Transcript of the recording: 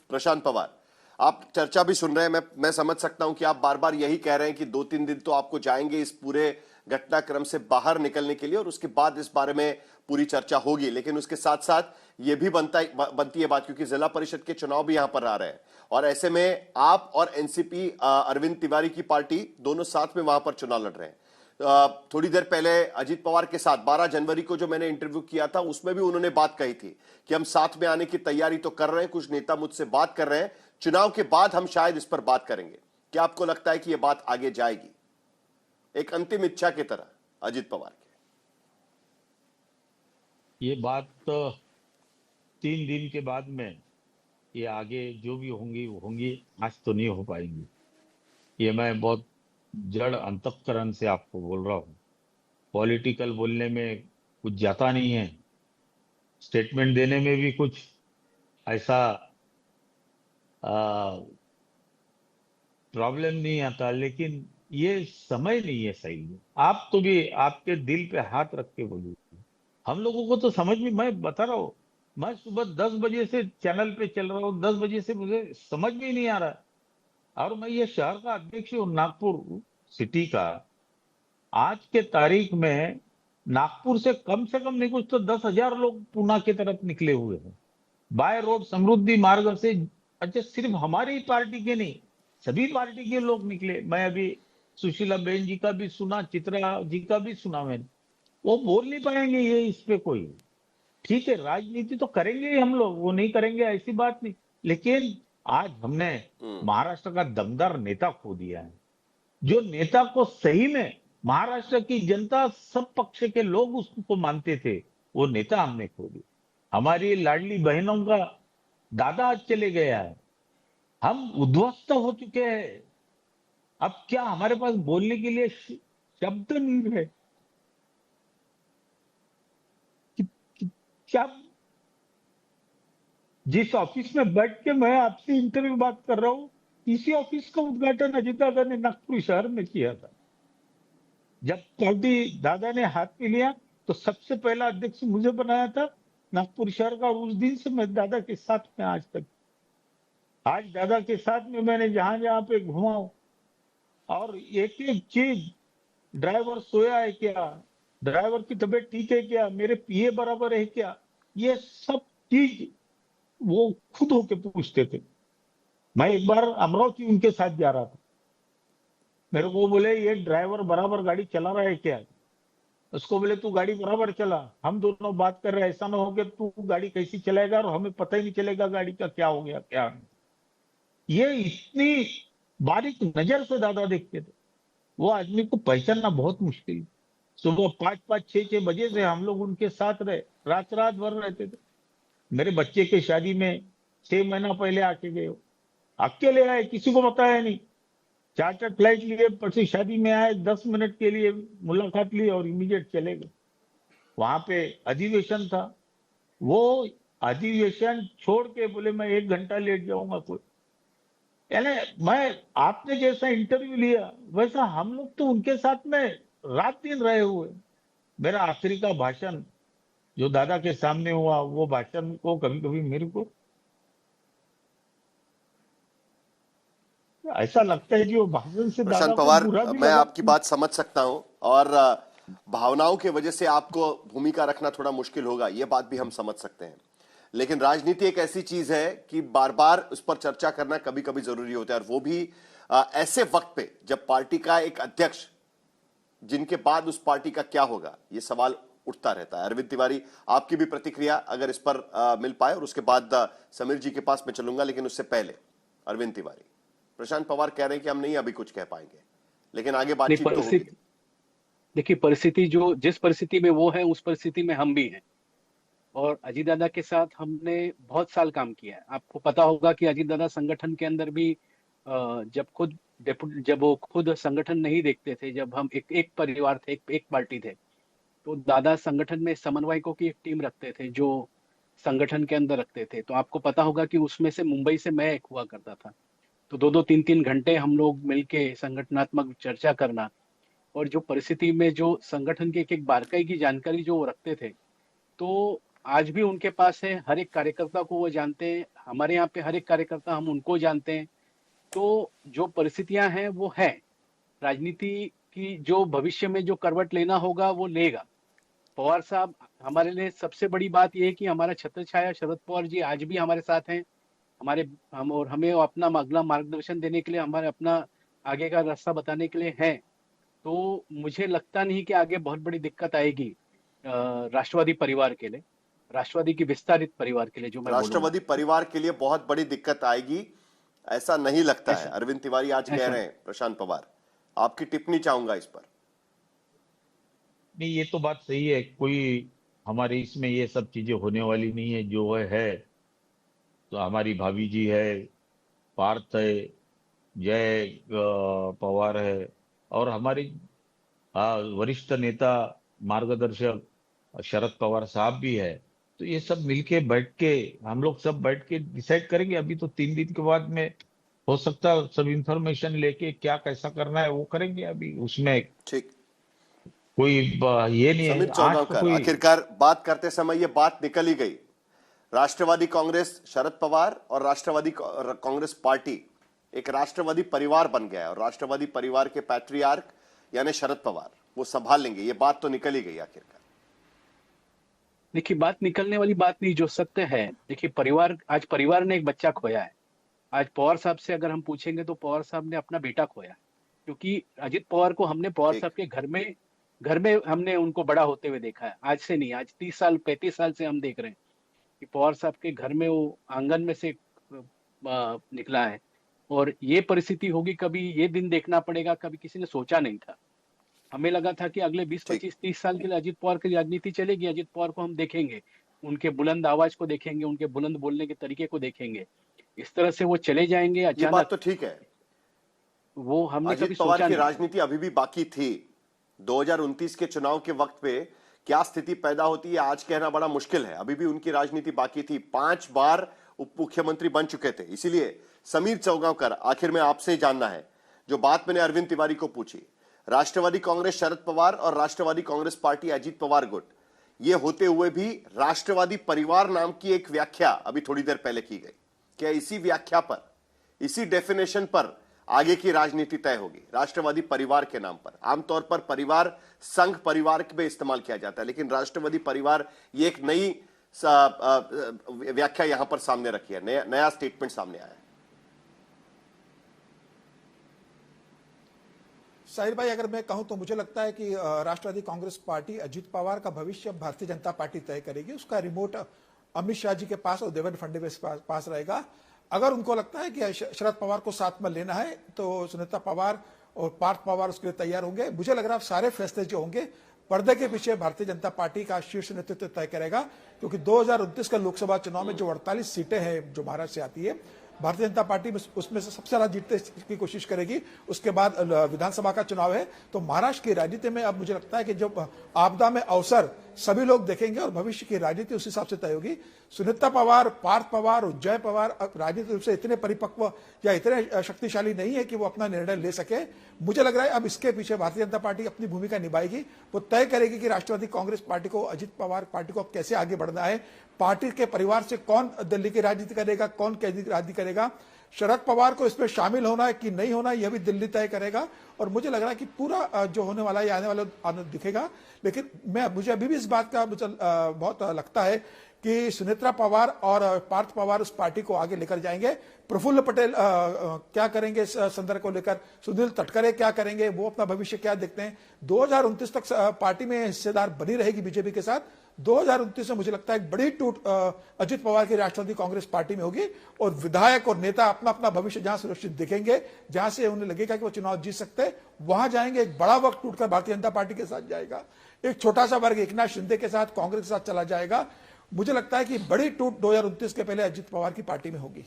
प्रशांत पवार, आप चर्चा भी सुन रहे हैं, मैं समझ सकता हूं कि आप बार बार यही कह रहे हैं कि 2-3 दिन तो आपको जाएंगे इस पूरे घटनाक्रम से बाहर निकलने के लिए और उसके बाद इस बारे में पूरी चर्चा होगी। लेकिन उसके साथ साथ ये भी बनती है बात, क्योंकि जिला परिषद के चुनाव भी यहां पर आ रहे हैं और ऐसे में आप और एनसीपी अरविंद तिवारी की पार्टी दोनों साथ में वहां पर चुनाव लड़ रहे हैं। थोड़ी देर पहले अजीत पवार के साथ 12 जनवरी को जो मैंने इंटरव्यू किया था उसमें भी उन्होंने बात कही थी कि हम साथ में आने की तैयारी तो कर रहे हैं, कुछ नेता मुझसे बात कर रहे हैं, चुनाव के बाद हम शायद इस पर बात करेंगे। क्या आपको लगता है कि यह बात आगे जाएगी एक अंतिम इच्छा की तरह अजीत पवार की? ये बात तो 3 दिन के बाद में ये आगे जो भी होंगी वो होंगी, आज तो नहीं हो पाएंगी। ये मैं बहुत जड़ अंतःकरण से आपको बोल रहा हूँ। पॉलिटिकल बोलने में कुछ जाता नहीं है, स्टेटमेंट देने में भी कुछ ऐसा प्रॉब्लम नहीं आता, लेकिन ये समय नहीं है सही में। आप तो भी आपके दिल पे हाथ रख के बोलिए। हम लोगों को तो समझ में, मैं बता रहा हूँ, मैं सुबह 10 बजे से चैनल पे चल रहा हूँ, 10 बजे से मुझे समझ में ही नहीं आ रहा। और मैं ये शहर का अध्यक्ष हूँ, नागपुर सिटी का। आज के तारीख में नागपुर से कम नहीं कुछ तो 10,000 लोग पूना की तरफ निकले हुए हैं बाय रोड समृद्धि मार्ग से। अच्छा, सिर्फ हमारी पार्टी के नहीं, सभी पार्टी के लोग निकले। मैं अभी सुशीला बेन जी का भी सुना, चित्रा जी का भी सुना मैंने। वो बोल नहीं पाएंगे ये इस पे कोई। ठीक है, राजनीति तो करेंगे ही हम लोग, वो नहीं करेंगे ऐसी बात नहीं, लेकिन आज हमने महाराष्ट्र का दमदार नेता खो दिया है। जो नेता को सही में महाराष्ट्र की जनता, सब पक्ष के लोग उसको मानते थे, वो नेता हमने खो दिया। हमारी लाडली बहनों का दादा आज चले गया है, हम उद्ध्वस्त हो चुके हैं। अब क्या हमारे पास बोलने के लिए शब्द नहीं रहे क्या। जिस ऑफिस में बैठ के मैं आपसे इंटरव्यू बात कर रहा हूं, इसी ऑफिस का उद्घाटन अजीत दादा ने नागपुर शहर में किया था। जब कभी दादा ने हाथ में लिया तो सबसे पहला अध्यक्ष मुझे बनाया था नागपुर शहर का, और उस दिन से मैं दादा के साथ में आज तक। आज दादा के साथ में मैंने जहां जहां पे घुमा हूं, और एक एक चीज, ड्राइवर सोया है क्या, ड्राइवर की तबीयत ठीक है क्या, मेरे पीए बराबर है क्या, ये सब चीज वो खुद होके पूछते थे। मैं एक बार अमरावती उनके साथ जा रहा था, मेरे को बोले ये ड्राइवर बराबर गाड़ी चला रहा है क्या। उसको बोले तू गाड़ी बराबर चला, हम दोनों बात कर रहे हैं, ऐसा ना हो कि तू गाड़ी कैसी चलाएगा और हमें पता ही नहीं चलेगा गाड़ी का क्या हो गया क्या नहीं। ये इतनी बारीक नजर से दादा देखते थे, वो आदमी को पहचानना बहुत मुश्किल। सुबह 5-5, 6-6 बजे से हम लोग उनके साथ रहे, रात रात भर रहते थे। मेरे बच्चे के शादी में 6 महीना पहले आके गए, अकेले आए, किसी को बताया नहीं। चार्टर फ्लाइट लिए, परसों शादी में आए, 10 मिनट के लिए मुलाकात ली और इमीडिएट चले गए। वहां पे अधिवेशन था, वो अधिवेशन छोड़ के बोले मैं 1 घंटा लेट जाऊंगा कोई। यानी मैं, आपने जैसा इंटरव्यू लिया वैसा हम लोग तो उनके साथ में रात दिन रहे हुए। मेरा आखिरी का भाषण जो दादा के सामने हुआ, वो भाषण को कभी कभी मेरे को ऐसा लगता है कि वो भाषण से प्रशांत दादा को पवार, बुरा भी मैं लगा। आपकी बात समझ सकता हूं और भावनाओं की वजह से आपको भूमिका रखना थोड़ा मुश्किल होगा, यह बात भी हम समझ सकते हैं। लेकिन राजनीति एक ऐसी चीज है कि बार बार उस पर चर्चा करना कभी कभी जरूरी होता है, और वो भी ऐसे वक्त पे जब पार्टी का एक अध्यक्ष, जिनके बाद उस पार्टी का क्या होगा, यह सवाल उठता रहता है। अरविंद तिवारी, आपकी भी प्रतिक्रिया अगर इस पर मिल पाए, और उसके बाद समीर जी के पास मैं चलूंगा। लेकिन उससे पहले अरविंद तिवारी, प्रशांत पवार कह रहे हैं कि हम नहीं अभी कुछ कह पाएंगे, लेकिन आगे बातचीत तो होगी। देखिए, परिस्थिति जो जिस परिस्थिति में वो है उस परिस्थिति में हम भी हैं। और अजीत दादा के साथ हमने बहुत साल काम किया है। आपको पता होगा कि अजीत दादा संगठन के अंदर भी जब वो खुद संगठन नहीं देखते थे, जब हम एक परिवार थे, एक पार्टी थे, तो दादा संगठन में समन्वयकों की एक टीम रखते थे जो संगठन के अंदर रखते थे। तो आपको पता होगा कि उसमें से मुंबई से मैं एक हुआ करता था। तो 2-2, 3-3 घंटे हम लोग मिलके संगठनात्मक चर्चा करना, और जो परिस्थिति में जो संगठन के एक एक बारकाई की जानकारी जो वो रखते थे, तो आज भी उनके पास है, हर एक कार्यकर्ता को वो जानते हैं, हमारे यहाँ पे हर एक कार्यकर्ता हम उनको जानते हैं। तो जो परिस्थितियां हैं वो है, राजनीति की जो भविष्य में जो करवट लेना होगा वो लेगा। पवार साहब, हमारे लिए सबसे बड़ी बात यह है कि हमारा छत्र छाया शरद पवार जी आज भी हमारे साथ हैं, और हमें अपना अगला मार्गदर्शन देने के लिए, हमारे अपना आगे का रास्ता बताने के लिए हैं। तो मुझे लगता नहीं कि आगे बहुत बड़ी दिक्कत आएगी राष्ट्रवादी परिवार के लिए, राष्ट्रवादी की विस्तारित परिवार के लिए, जो मैं बोलूंगा। राष्ट्रवादी परिवार के लिए बहुत बड़ी दिक्कत आएगी ऐसा नहीं लगता है, ऐसा अरविंद तिवारी आज कह ऐसा रहे हैं। प्रशांत पवार, आपकी टिप्पणी चाहूंगा इस पर। नहीं, ये तो बात सही है, कोई हमारे इसमें ये सब चीजें होने वाली नहीं है। जो है तो हमारी भाभी जी है, पार्थ है, जय पवार है, और हमारे वरिष्ठ नेता मार्गदर्शक शरद पवार साहब भी है। तो ये सब मिलके बैठ के, हम लोग सब बैठ के डिसाइड करेंगे। अभी तो 3 दिन के बाद में हो सकता है सब इंफॉर्मेशन लेके क्या कैसा करना है वो करेंगे। अभी उसमें ठीक, कोई ये नहीं है। समीर आज तो चौगांवकर, कोई आखिरकार बात करते समय ये बात निकल ही गई। राष्ट्रवादी कांग्रेस शरद पवार और राष्ट्रवादी कांग्रेस पार्टी एक राष्ट्रवादी परिवार बन गया है, और राष्ट्रवादी परिवार के पैट्रियार्क यानी शरद पवार वो संभाल लेंगे, ये बात तो निकल ही गई आखिरकार। देखिए, बात निकलने वाली बात नहीं, जो सत्य है। देखिए, परिवार ने एक बच्चा खोया है। आज पवार साहब से अगर हम पूछेंगे तो पवार साहब ने अपना बेटा खोया, क्योंकि अजित पवार को हमने पवार ठीक, साहब के घर में हमने उनको बड़ा होते हुए देखा है। आज से नहीं, आज 30 साल 35 साल से हम देख रहे हैं कि पवार साहब के घर में वो आंगन में से निकला है। और ये परिस्थिति होगी, कभी ये दिन देखना पड़ेगा, कभी किसी ने सोचा नहीं था। हमें लगा था कि अगले 20 ठीक, 25 30 साल के लिए अजित पवार की राजनीति चलेगी, अजित पवार को हम देखेंगे, उनके बुलंद आवाज को देखेंगे, उनके बुलंद बोलने के तरीके को देखेंगे। इस तरह से वो चले जाएंगे ये बात अचानक, तो ठीक है। वो हमने कभी अजित पवार सोचा की नहीं। राजनीति अभी भी बाकी थी। 2029 के चुनाव के वक्त पे क्या स्थिति पैदा होती है आज कहना बड़ा मुश्किल है। अभी भी उनकी राजनीति बाकी थी, 5 बार उप मुख्यमंत्री बन चुके थे। इसीलिए समीर चौगांवकर, आखिर में आपसे ही जानना है जो बात मैंने अरविंद तिवारी को पूछी। राष्ट्रवादी कांग्रेस शरद पवार और राष्ट्रवादी कांग्रेस पार्टी अजित पवार गुट, ये होते हुए भी राष्ट्रवादी परिवार नाम की एक व्याख्या अभी थोड़ी देर पहले की गई। क्या इसी व्याख्या पर, इसी डेफिनेशन पर आगे की राजनीति तय होगी? राष्ट्रवादी परिवार के नाम पर आमतौर पर परिवार संघ परिवार में इस्तेमाल किया जाता है, लेकिन राष्ट्रवादी परिवार ये एक नई व्याख्या यहां पर सामने रखी है, नया स्टेटमेंट सामने आया है। साहिर भाई, अगर मैं कहूं तो मुझे लगता है कि राष्ट्रवादी कांग्रेस पार्टी अजित पवार का भविष्य भारतीय जनता पार्टी तय करेगी। उसका रिमोट अमित शाह जी के पास और देवेंद्र फडणवीस के पास रहेगा। अगर उनको लगता है कि शरद पवार को साथ में लेना है तो सुनीता पवार और पार्थ पवार उसके लिए तैयार होंगे। मुझे लग रहा है सारे फैसले जो होंगे पर्दे के पीछे भारतीय जनता पार्टी का शीर्ष नेतृत्व तय करेगा, क्योंकि 2029 का लोकसभा चुनाव में जो 48 सीटें हैं जो महाराष्ट्र से आती है, भारतीय जनता पार्टी उसमें से सबसे ज्यादा जीतने की कोशिश करेगी। उसके बाद विधानसभा का चुनाव है, तो महाराष्ट्र की राजनीति में अब मुझे लगता है कि जब आपदा में अवसर सभी लोग देखेंगे और भविष्य की राजनीति उस हिसाब से तय होगी। सुनीता पवार, पार्थ पवार और जय पवार राजनीतिक रूप से इतने परिपक्व या इतने शक्तिशाली नहीं है कि वो अपना निर्णय ले सके। मुझे लग रहा है अब इसके पीछे भारतीय जनता पार्टी अपनी भूमिका निभाएगी। वो तय करेगी कि राष्ट्रवादी कांग्रेस पार्टी को, अजित पवार पार्टी को कैसे आगे बढ़ना है। पार्टी के परिवार से कौन दिल्ली की राजनीति करेगा, कौन केंद्रीय राजनीति करेगा, शरद पवार को इसमें शामिल होना है कि नहीं होना, यह भी दिल्ली तय करेगा। और मुझे लग रहा है कि पूरा जो होने वाला है आने वाला दिखेगा। लेकिन मुझे अभी भी इस बात का बहुत लगता है कि सुनेत्रा पवार और पार्थ पवार उस पार्टी को आगे लेकर जाएंगे। प्रफुल्ल पटेल क्या करेंगे इस संदर्भ को लेकर, सुनील तटकरे क्या करेंगे, वो अपना भविष्य क्या देखते हैं। 2029 तक पार्टी में हिस्सेदार बनी रहेगी बीजेपी के साथ। 2029 में मुझे लगता है एक बड़ी टूट अजित पवार की राष्ट्रवादी कांग्रेस पार्टी में होगी, और विधायक और नेता अपना अपना भविष्य जहां सुरक्षित देखेंगे, जहां से उन्हें लगेगा कि वो चुनाव जीत सकते हैं, वहां जाएंगे। एक बड़ा वक्त टूटकर भारतीय जनता पार्टी के साथ जाएगा, एक छोटा सा वर्ग एकनाथ शिंदे के साथ, कांग्रेस के साथ चला जाएगा। मुझे लगता है कि बड़ी टूट 2029 के पहले अजित पवार की पार्टी में होगी।